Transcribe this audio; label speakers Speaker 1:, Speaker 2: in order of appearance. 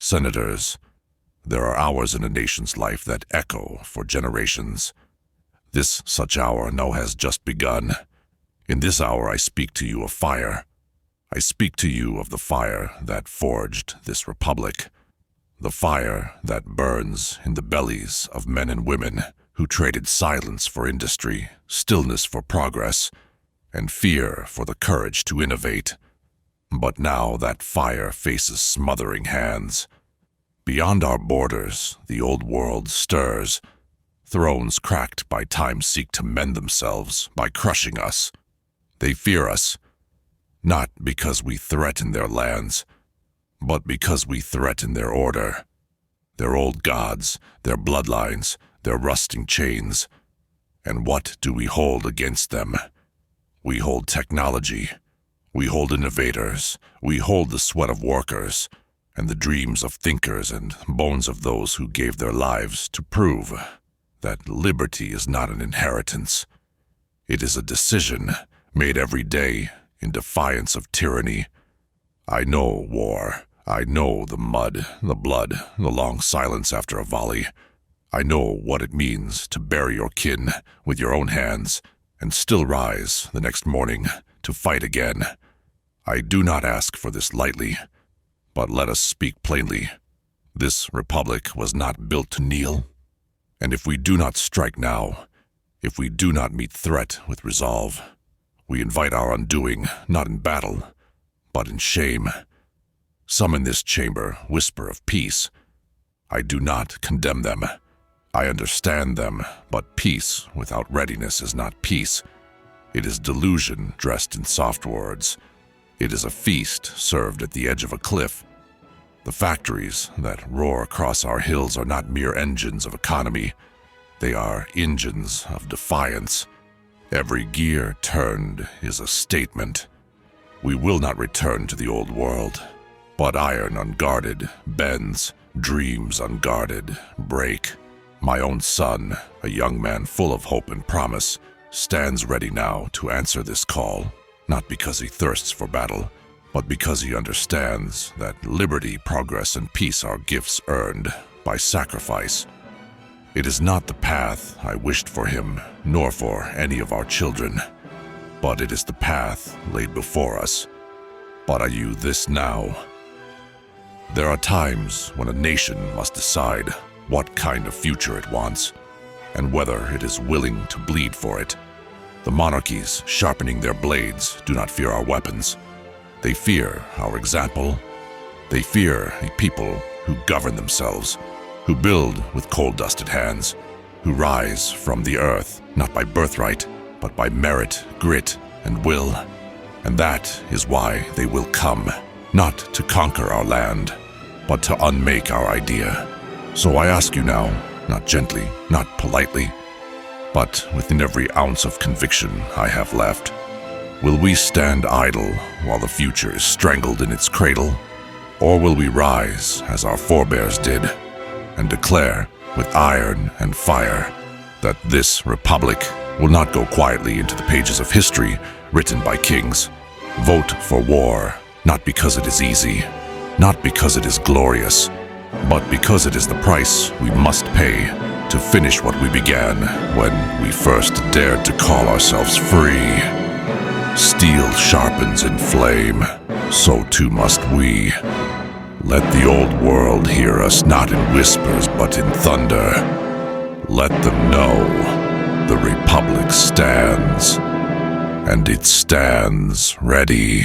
Speaker 1: senators. There are hours in a nation's life that echo for generations. This such hour now has just begun. In this hour I speak to you of fire. I speak to you of the fire that forged this republic. The fire that burns in the bellies of men and women who traded silence for industry, stillness for progress, and fear for the courage to innovate. But now that fire faces smothering hands. Beyond our borders, the old world stirs. Thrones cracked by time seek to mend themselves by crushing us. They fear us, not because we threaten their lands, but because we threaten their order. Their old gods, their bloodlines, their rusting chains. And what do we hold against them? We hold technology. We hold innovators. We hold the sweat of workers, and the dreams of thinkers and bones of those who gave their lives to prove that liberty is not an inheritance. It is a decision made every day in defiance of tyranny. I know war. I know the mud, the blood, the long silence after a volley. I know what it means to bury your kin with your own hands and still rise the next morning to fight again. I do not ask for this lightly, but let us speak plainly. This republic was not built to kneel. And if we do not strike now, if we do not meet threat with resolve, we invite our undoing, not in battle, but in shame. Some in this chamber whisper of peace. I do not condemn them. I understand them, but peace without readiness is not peace. It is delusion dressed in soft words. It is a feast served at the edge of a cliff. The factories that roar across our hills are not mere engines of economy. They are engines of defiance. Every gear turned is a statement. We will not return to the old world. But iron unguarded bends, dreams unguarded break. My own son, a young man full of hope and promise, stands ready now to answer this call, not because he thirsts for battle, but because he understands that liberty, progress, and peace are gifts earned by sacrifice. It is not the path I wished for him, nor for any of our children, but it is the path laid before us. But are you this now? There are times when a nation must decide what kind of future it wants, and whether it is willing to bleed for it. The monarchies, sharpening their blades, do not fear our weapons. They fear our example. They fear a people who govern themselves, who build with coal-dusted hands, who rise from the earth, not by birthright, but by merit, grit, and will. And that is why they will come, not to conquer our land, but to unmake our idea. So I ask you now, not gently, not politely, but within every ounce of conviction I have left, will we stand idle while the future is strangled in its cradle? Or will we rise as our forebears did and declare with iron and fire that this republic will not go quietly into the pages of history written by kings? Vote for war, not because it is easy, not because it is glorious, but because it is the price we must pay to finish what we began when we first dared to call ourselves free. Steel sharpens in flame, so too must we. Let the old world hear us not in whispers but in thunder. Let them know the Republic stands, and it stands ready.